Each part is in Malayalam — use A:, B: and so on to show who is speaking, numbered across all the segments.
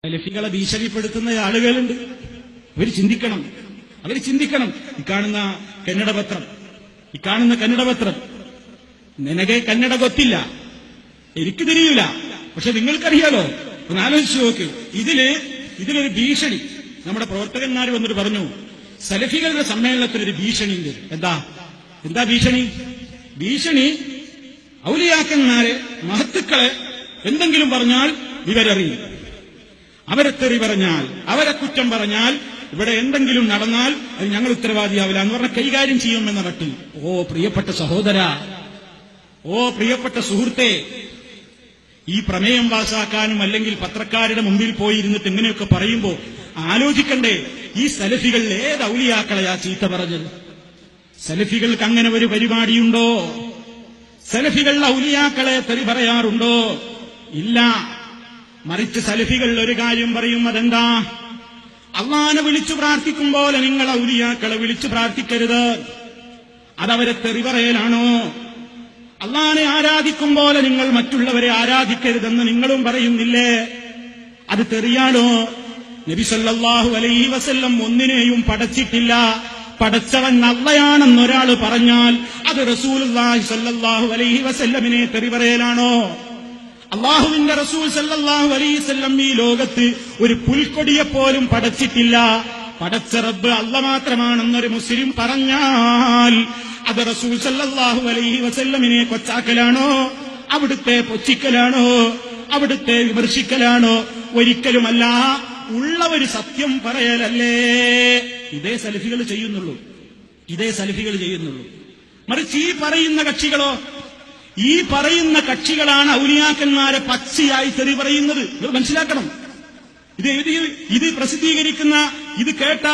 A: സലഫികളെ ഭീഷണിപ്പെടുത്തുന്ന ആളുകളുണ്ട്. അവർ ചിന്തിക്കണം. ഈ കാണുന്ന കന്നഡ പത്രം നിനക്ക് കന്നഡ ಗೊತ್ತಿಲ್ಲ, എനിക്ക് തിരിയൂല, പക്ഷെ നിങ്ങൾക്കറിയാലോ. ഒന്ന് ആലോചിച്ച് നോക്ക്. ഇതിലൊരു ഭീഷണി നമ്മുടെ പ്രവർത്തകന്മാർ വന്നിട്ട് പറഞ്ഞു, സലഫികളുടെ സമ്മേളനത്തിലൊരു ഭീഷണിയുണ്ട്. എന്താ ഭീഷണി? ഔലിയാക്കന്മാരെ, മഹത്തുക്കളെ എന്തെങ്കിലും പറഞ്ഞാൽ ഇവരറിയും. അവരെ തെറി പറഞ്ഞാൽ, അവരെ കുറ്റം പറഞ്ഞാൽ, ഇവിടെ എന്തെങ്കിലും നടന്നാൽ അത് ഞങ്ങൾ ഉത്തരവാദിയാവില്ല എന്ന് പറഞ്ഞ കൈകാര്യം ചെയ്യുമെന്ന മട്ടിൽ. ഓ പ്രിയപ്പെട്ട സഹോദര, ഓ പ്രിയപ്പെട്ട സുഹൃത്തെ, ഈ പ്രമേയം പാസാക്കാനും അല്ലെങ്കിൽ പത്രക്കാരുടെ മുമ്പിൽ പോയിരുന്നിട്ട് ഇങ്ങനെയൊക്കെ പറയുമ്പോ ആലോചിക്കണ്ടേ, ഈ സലഫികൾ ഏത് ഔലിയാക്കളെയാ ചീത്ത പറഞ്ഞത്? സലഫികൾക്ക് അങ്ങനെ ഒരു പരിപാടിയുണ്ടോ? സലഫികൾ ഔലിയാക്കളെ തെറി പറയാറുണ്ടോ? ഇല്ല. മറിച്ച് സലഫികൾ ഒരു കാര്യം പറയും. അതെന്താ? അള്ളാനെ വിളിച്ചു പ്രാർത്ഥിക്കും പോലെ നിങ്ങൾ ഔലിയാക്കളെ വിളിച്ചു പ്രാർത്ഥിക്കരുത്. അതവരെ തെറി പറയലാണോ? അള്ളാനെ ആരാധിക്കും പോലെ നിങ്ങൾ മറ്റുള്ളവരെ ആരാധിക്കരുതെന്ന് നിങ്ങളും പറയുന്നില്ലേ? അത് തെറിയാണോ? നബി സല്ലല്ലാഹു അലൈഹി വസല്ലം ഒന്നിനെയും പടച്ചിട്ടില്ല, പടച്ചവൻ അള്ളയാണെന്നൊരാൾ പറഞ്ഞാൽ അത് റസൂലുള്ളാഹി സല്ലല്ലാഹു അലൈഹി വസല്ലമിനെ തെറി പറയലാണോ? അള്ളാഹുവിന്റെ റസൂൽ സല്ലല്ലാഹു അലൈഹി വസല്ലം ഈ ലോകത്ത് ഒരു പുൽക്കൊടിയെപ്പോലും പടച്ചിട്ടില്ല, പടച്ച റബ്ബ് അള്ള മാത്രമാണെന്നൊരു മുസ്ലിം പറഞ്ഞാൽ അത് റസൂൽ സല്ലല്ലാഹു അലൈഹി വസല്ലമിനെ കൊച്ചാക്കലാണോ? അവിടുത്തെ പൊച്ചിക്കലാണോ? അവിടുത്തെ വിമർശിക്കലാണോ? ഒരിക്കലുമല്ല. ഉള്ള ഒരു സത്യം പറയലല്ലേ ഇതേ സലഫികൾ ചെയ്യുന്നുള്ളൂ. മറിച്ച് ഈ പറയുന്ന കക്ഷികളാണ് ഔലിയാക്കന്മാരെ പച്ചയായി തെറി പറയുന്നത്. ഇത് മനസ്സിലാക്കണം. ഇത് പ്രസിദ്ധീകരിക്കുന്ന, ഇത് കേട്ട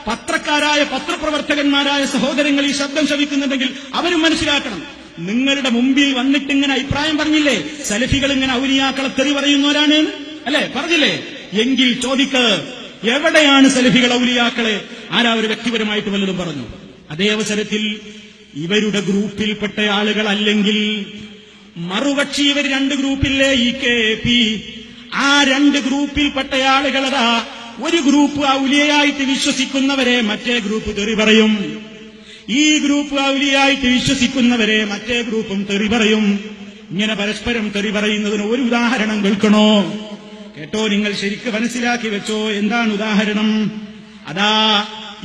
A: പത്രക്കാരായ, പത്രപ്രവർത്തകന്മാരായ സഹോദരങ്ങൾ ഈ ശബ്ദം ശ്രവിക്കുന്നുണ്ടെങ്കിൽ അവരും മനസ്സിലാക്കണം. നിങ്ങളുടെ മുമ്പിൽ വന്നിട്ട് ഇങ്ങനെ അഭിപ്രായം പറഞ്ഞില്ലേ, സലഫികൾ ഇങ്ങനെ ഔലിയാക്കളെ തെറി പറയുന്നവരാണ് അല്ലെ, പറഞ്ഞില്ലേ? എങ്കിൽ ചോദിക്ക്, എവിടെയാണ് സലഫികൾ ഔലിയാക്കളെ? ആരാ ഒരു വ്യക്തിപരമായിട്ട് വല്ലതും പറഞ്ഞു? അതേ അവസരത്തിൽ ഇവരുടെ ഗ്രൂപ്പിൽപ്പെട്ട ആളുകൾ അല്ലെങ്കിൽ മറുകക്ഷി, ഇവർ രണ്ട് ഗ്രൂപ്പില്ലേ, ഈ KP, ആ രണ്ട് ഗ്രൂപ്പിൽപ്പെട്ട ആളുകളതാ ഒരു ഗ്രൂപ്പ് ഔലിയായിട്ട് വിശ്വസിക്കുന്നവരെ മറ്റേ ഗ്രൂപ്പ് തെറി പറയും. ഈ ഗ്രൂപ്പ് ഔലിയായിട്ട് വിശ്വസിക്കുന്നവരെ മറ്റേ ഗ്രൂപ്പും തെറി പറയും. ഇങ്ങനെ പരസ്പരം തെറി പറയുന്നതിന് ഒരു ഉദാഹരണം കേൾക്കണോ? കേട്ടോ, നിങ്ങൾ ശരിക്ക് മനസ്സിലാക്കി വെച്ചോ. എന്താണ് ഉദാഹരണം? അതാ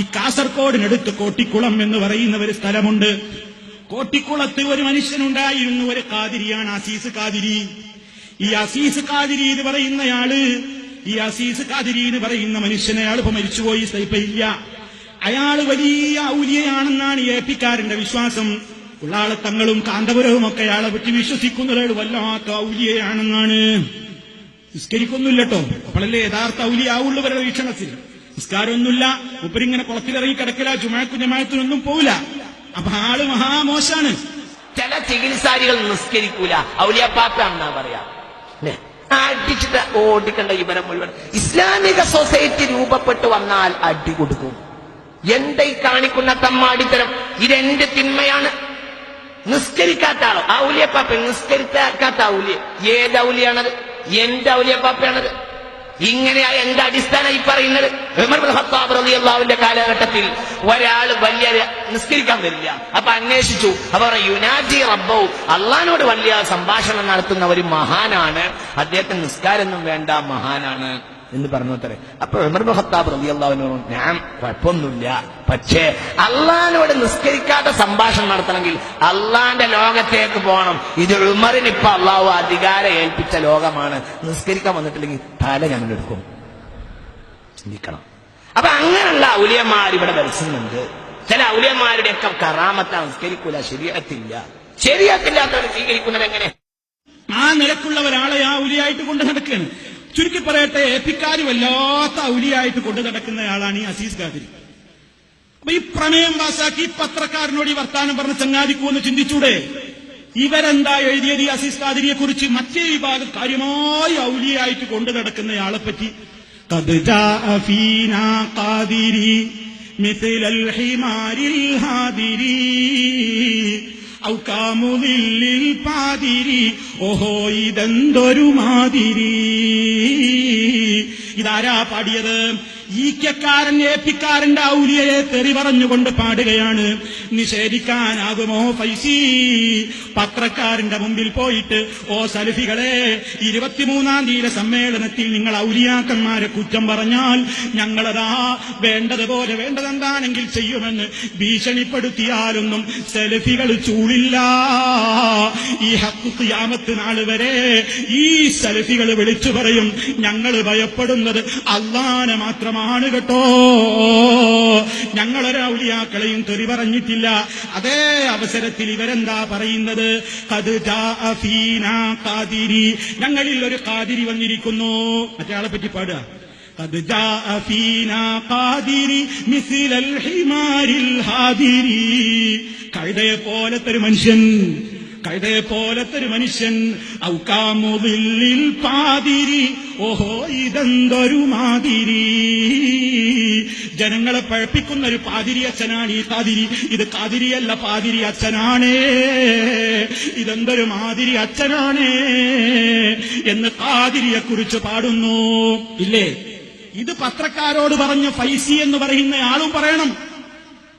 A: ഈ കാസർഗോഡിനടുത്ത് കോട്ടിക്കുളം എന്ന് പറയുന്ന ഒരു സ്ഥലമുണ്ട്. കോട്ടിക്കുളത്ത് ഒരു മനുഷ്യനുണ്ടായിരുന്നു, ഒരു ഖാദിരിയാണ്, അസീസ് ഖാദിരി. ഈ അസീസ് ഖാദിരി എന്ന് പറയുന്ന മനുഷ്യനെ, അയാൾ ഇപ്പൊ മരിച്ചുപോയി, ഇല്ല. അയാൾ വലിയ ഔലിയയാണെന്നാണ് AP-ക്കാരന്റെ വിശ്വാസം. ഉള്ളാളെ തങ്ങളും കാന്തപുരവും ഒക്കെ അയാളെ പറ്റി വിശ്വസിക്കുന്നത് വല്ലാത്ത ഔലിയയാണെന്നാണ്. നിസ്കരിക്കൊന്നുമില്ലട്ടോ, അപ്പോഴല്ലേ യഥാർത്ഥ ഔലിയാവുള്ളവരുടെ വീക്ഷണത്തിൽ. നിസ്കാരമൊന്നുമില്ല, ഉപ്പരിങ്ങനെ കുളത്തിലിറങ്ങി കിടക്കില്ല, ജമാഅത്തിനൊന്നും പോവില്ല. അപ്പൊ ആള് മഹാമോശാണ്.
B: ചില ചികിത്സാരികൾ നിസ്കരിക്കൂല, ഔലിയാപ്പാപ്പാണെന്നാ പറയാ. അടിച്ചിട്ട് ഓടിക്കണ്ട ഇവരെ മുഴുവൻ. ഇസ്ലാമിക സൊസൈറ്റി രൂപപ്പെട്ടു വന്നാൽ അടി കൊടുക്കും. എന്റെ ഈ കാണിക്കുന്ന തമ്മാടിത്തരം, ഇതെന്റെ തിന്മയാണ്. നിസ്കരിക്കാത്ത ആളോ ഔലിയപ്പാപ്പ, നിസ്കരിക്കാത്ത ഔലിയ, ഏത് ഔലിയാണത്? എന്റെ ഔലിയപ്പാപ്പയാണത്. ഇങ്ങനെയായ എന്റെ അടിസ്ഥാനം ഈ പറയുന്നത്. ഉമർ ഇബ്നു ഖത്താബ് റളിയല്ലാഹുവിന്റെ കാലഘട്ടത്തിൽ ഒരാൾ വലിയ നിസ്കരിക്കാൻ വരില്ല. അപ്പൊ അന്വേഷിച്ചു. അപ്പൊ യുനാജി റബ്ബഹു, അള്ളാഹിനോട് വലിയ സംഭാഷണം നടത്തുന്ന ഒരു മഹാനാണ്, അദ്ദേഹത്തിന് നിസ്കാരമൊന്നും വേണ്ട, മഹാനാണ് എന്ന് പറഞ്ഞോത്തരെ. അപ്പൊ ഉമർ ഇബ്നു ഖത്താബ് റളിയല്ലാഹുവിനോട്, ഞാൻ കുഴപ്പമൊന്നുമില്ല, പക്ഷേ അള്ളാഹിനോട് നിസ്കരിക്കാത്ത സംഭാഷണം നടത്തണമെങ്കിൽ അള്ളാന്റെ ലോകത്തേക്ക് പോകണം. ഇത് ഉമറിന് ഇപ്പൊ അള്ളാഹു അധികാരം ഏൽപ്പിച്ച ലോകമാണ്. നിസ്കരിക്കാൻ വന്നിട്ടില്ലെങ്കിൽ തല ഞങ്ങളെടുക്കും. ചിന്തിക്കണം. അപ്പൊ അങ്ങനെയുള്ള ഔലിയന്മാർ ഇവിടെ ദർശനമുണ്ട്. ചില ഔലിയന്മാരുടെയൊക്കെ കറാമത്ത നിസ്കരിക്കൂല, ശരിയാത്തില്ലാത്തവരെ സ്വീകരിക്കുന്നത് എങ്ങനെ?
A: ആ നിലക്കുള്ള ഒരാളെ ആ ഔലിയായിട്ട് കൊണ്ട് നടക്കുകയാണ്. ചുരുക്കി പറയട്ടെ, AP-ക്കാര് വല്ലാത്ത ഔലിയായിട്ട് കൊണ്ടു നടക്കുന്നയാളാണ് ഈ അസീസ് ഖാദിരി. അപ്പൊ ഈ പ്രമേയം പാസാക്കി പത്രക്കാരനോട് ഈ വർത്താനം പറഞ്ഞ ചങ്ങാതിക്കുമെന്ന് ചിന്തിച്ചൂടെ? ഇവരെന്താ എഴുതിയത് ഈ അസീസ് ഖാദിരിയെ കുറിച്ച്? മറ്റേ വിഭാഗം കാര്യമായി ഔലിയായിട്ട് കൊണ്ടു നടക്കുന്നയാളെ പറ്റി. ഖദ് ജാഅ ഫീനാ ഖാദിരി മിഥ്ലൽ ഹിമാരിൽ ഹാദിരി, ഔകാമുദില്ലിൽ പാതിരി ഓഹോ ഇതെന്തൊരു മാതിരി. ഇതാരാ പാടിയത്? ഈക്കക്കാരൻ ഏപ്പിക്കാരന്റെ ഔലിയയെ തെറി പറഞ്ഞുകൊണ്ട് പാടുകയാണ്. നിഷേധിക്കാനാകുമോ ഫൈസി? പത്രക്കാരന്റെ മുമ്പിൽ പോയിട്ട് ഓ സലഫികളെ, 23-ാം തീയതി സമ്മേളനത്തിൽ നിങ്ങൾ ഔലിയാക്കന്മാരെ കുറ്റം പറഞ്ഞാൽ ഞങ്ങളതാ വേണ്ടതുപോലെ വേണ്ടതെന്താണെങ്കിൽ ചെയ്യുമെന്ന് ഭീഷണിപ്പെടുത്തിയാലൊന്നും സലഫികൾ ചൂളില്ല. ഈ ഹഖ് ഖിയാമത്ത് നാൾ വരെ ഈ സലഫികൾ വിളിച്ചു പറയും, ഞങ്ങൾ ഭയപ്പെടുന്നത് അല്ലാഹനെ മാത്രമാണ് കേട്ടോ, ഞങ്ങളൊരു ഔലിയാക്കളെയും തെറി പറഞ്ഞിട്ടില്ല. അതേ അവസരത്തിൽ ഇവരെന്താ പറയുന്നത്? ഖദ് ജാഅ ഫീനാ ഖാദിരി, ഞങ്ങളിൽ ഒരു ഖാദിരി വന്നിരിക്കുന്നു. മറ്റേ ആളെ പറ്റി പാടുക. ഖദ് ജാഅ ഫീനാ ഖാദിരി മിസ്ലൽ ഹിമാരിൽ ഹാദിരി. കഴുതയെ പോലത്തെ ഒരു മനുഷ്യൻ, കഴുതയെ പോലത്തെ ഒരു മനുഷ്യൻ. ഔകാമുദില്ലിൽ പാതിരി ഓഹോ ഇതെന്തൊരു മാതിരി. ജനങ്ങളെ പഴപ്പിക്കുന്ന ഒരു പാതിരി അച്ഛനാണ് ഈ ഖാദിരി. ഇത് ഖാദിരിയല്ല, പാതിരി അച്ഛനാണേ. ഇതെന്തൊരു മാതിരി അച്ഛനാണേ എന്ന് ഖാദിരിയെ കുറിച്ച് പാടുന്നു. ഇല്ലേ? ഇത് പത്രക്കാരോട് പറഞ്ഞ ഫൈസി എന്ന് പറയുന്ന ആളും പറയണം.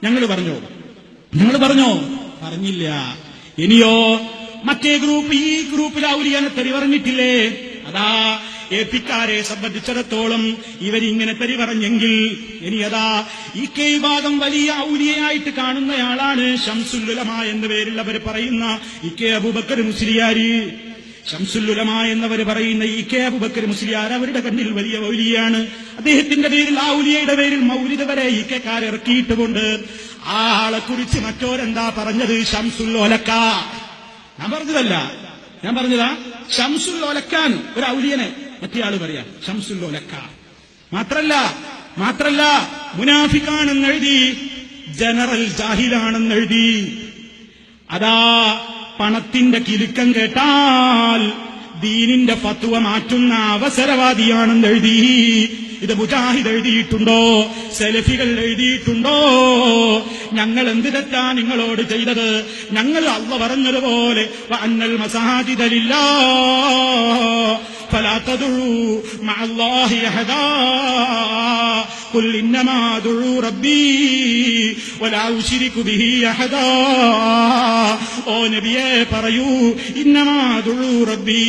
A: ഞങ്ങൾ പറഞ്ഞോ? പറഞ്ഞില്ല. ഇനിയോ മറ്റേ ഗ്രൂപ്പ്, ഈ ഗ്രൂപ്പിൽ ഔലിയാനെ തെറി പറഞ്ഞിട്ടില്ലേ? അതാ ഏപ്പിക്കാരെ സംബന്ധിച്ചിടത്തോളം ഇവരിങ്ങനെ തെറി പറഞ്ഞെങ്കിൽ ഇനി അതാ ഈ വിഭാഗം വലിയ ഔലിയായിട്ട് കാണുന്നയാളാണ് ശംസുൽ ഉലമ എന്ന പേരിൽ അവർ പറയുന്ന ഇ.കെ. അബൂബക്കർ മുസ്ലിയാര്. ശംസുൽ ഉലമ എന്നവർ പറയുന്ന ഇ.കെ. അബൂബക്കർ മുസ്ലിയാർ അവരുടെ കണ്ണിൽ വലിയ ഔലിയാണ്. അദ്ദേഹത്തിന്റെ പേരിൽ ആ ഔലിയയുടെ പേരിൽ മൗലിദ് വരെ ഇ.കെ.കാർ ഇറക്കിയിട്ടുകൊണ്ട് ആ ആളെ കുറിച്ച് മറ്റോരെന്താ പറഞ്ഞത്? ശംസുൽ ഒലക്ക. ഞാൻ പറഞ്ഞതാ ശംസുൽ ഒലക്കാൻ ഒരു ഔലിയനെ മറ്റേയാള് പറയാ ശംസുൽ ഒലക്ക. മാത്രല്ല മുനാഫിക്കാണെന്നെഴുതി, ജനറൽ ജാഹിലാണെന്നെഴുതി. അതാ പണത്തിന്റെ കിലുക്കം കേട്ടാൽ ദീനിന്റെ ഫത്വ മാറ്റുന്ന അവസരവാദിയാണെന്നെഴുതി. ഇത് മുജാഹിദ് എഴുതിയിട്ടുണ്ടോ? സലഫികൾ എഴുതിയിട്ടുണ്ടോ? ഞങ്ങൾ എന്ത് തെറ്റാ നിങ്ങളോട് ചെയ്തത്? ഞങ്ങൾ അല്ലാഹു പറഞ്ഞതുപോലെ വഅന്നൽ മസാജിദ ലില്ലാഹ് ഫലാ തദ്ഉ മഅല്ലാഹി അഹദാ ഖുൽ ഇന്നമാ അദ്ഉ റബ്ബീ വലാ ഉശ്രികു ബിഹി അഹദാ. ഓ നബിയേ പറയൂ, ഇന്നമാ അദ്ഉ റബ്ബീ,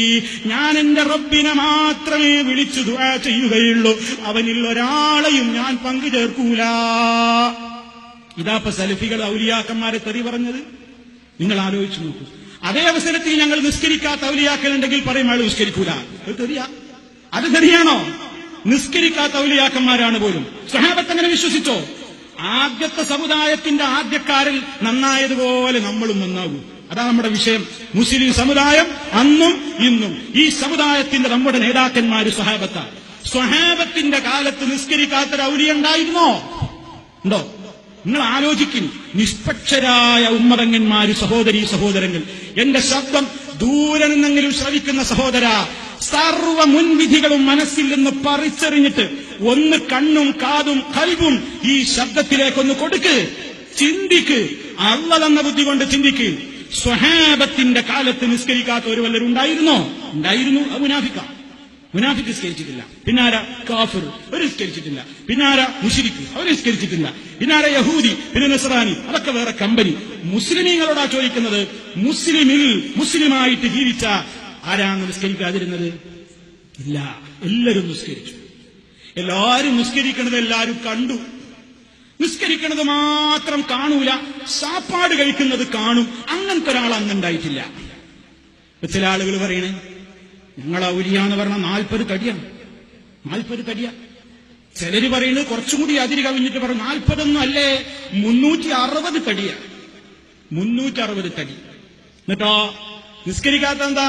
A: ഞാൻ എന്റെ റബ്ബിനെ മാത്രമേ വിളിച്ചു ദുആ ചെയ്യുകയുള്ളൂ, അവനിൽ ഒരാളെയും ഞാൻ പങ്കു ചേർക്കൂല. ഇതാപ്പ സലഫികൾ ഔലിയാക്കന്മാരെ തെറി പറഞ്ഞത്. നിങ്ങൾ ആലോചിച്ചു നോക്കൂ. അതേ അവസരത്തിൽ ഞങ്ങൾ നിസ്കരിക്കാത്ത ഔലിയാക്കളുണ്ടെങ്കിൽ പറയും അയാൾ നിസ്കരിക്കൂല. അത് തെറിയാണോ? നിസ്കരിക്കാത്ത ഔലിയാക്കന്മാരാണ് പോലും. സ്വഹാബത്ത് അങ്ങനെ വിശ്വസിച്ചോ? ആദ്യത്തെ സമുദായത്തിന്റെ ആദ്യക്കാരിൽ നന്നായതുപോലെ നമ്മളും നന്നാകൂ. അതാ നമ്മുടെ വിഷയം. മുസ്ലിം സമുദായം അന്നും ഇന്നും ഈ സമുദായത്തിന്റെ നമ്മുടെ നേതാക്കന്മാര് സ്വഹാബത്താണ്. സ്വഹാബത്തിന്റെ കാലത്ത് നിസ്കരിക്കാത്തൊരു ഔലിയ ഉണ്ടായിരുന്നോ? ഉണ്ടോ? നിങ്ങൾ ആലോചിക്കും. നിഷ്പക്ഷരായ ഉമ്മതങ്ങന്മാര്, സഹോദരീ സഹോദരങ്ങൾ, എന്റെ ശബ്ദം ദൂരെ നിന്നെങ്കിലും ശ്രവിക്കുന്ന സഹോദര, സർവ മുൻവിധികളും മനസ്സിൽ നിന്ന് പറിച്ചെറിഞ്ഞിട്ട് ഒന്ന് കണ്ണും കാതും കൽബും ഈ ശബ്ദത്തിലേക്കൊന്ന് കൊടുക്ക്, ചിന്തിക്ക്. അല്ലാഹു തന്ന ബുദ്ധി കൊണ്ട് ചിന്തിക്ക്. സ്വഹാബത്തിന്റെ കാലത്ത് നിസ്കരിക്കാത്ത ഒരു വല്ലരും ഉണ്ടായിരുന്നോ? ഉണ്ടായിരുന്നു. അത് മുനാഫിക്ക് നിസ്കരിച്ചിട്ടില്ല. പിന്നാര കാഫിർ, അവർ നിസ്കരിച്ചിട്ടില്ല. പിന്നാര മുശ്രിക്ക്, അവർ നിസ്കരിച്ചിട്ടില്ല. പിന്നാര യഹൂദി, പിന്നെ നസ്രാനി, അതൊക്കെ വേറെ കമ്പനി. മുസ്ലിമീങ്ങളോടാ ചോദിക്കുന്നത്. മുസ്ലിമായിട്ട് ജീവിച്ച ആരാണ് നിസ്കരിക്കാതിരുന്നത്? ഇല്ല, എല്ലാവരും നിസ്കരിച്ചു. എല്ലാവരും നിസ്കരിക്കണത് എല്ലാവരും കണ്ടു. നിസ്കരിക്കണത് മാത്രം കാണൂല, സാപ്പാട് കഴിക്കുന്നത് കാണും. അങ്ങനത്തെ ഒരാൾ അന്നുണ്ടായിട്ടില്ല. ചില ആളുകൾ പറയണേ ഞങ്ങൾ ഔലിയാന്ന് പറഞ്ഞ 40 തടിയാണ്. 40 തടിയാ. ചിലര് പറയുന്നത് കുറച്ചും കൂടി അതിര് കവിഞ്ഞിട്ട് പറഞ്ഞു 40 ഒന്നും അല്ലേ, 360 തടിയാ. 360 തടി. എന്നിട്ടോ നിസ്കരിക്കാത്ത എന്താ?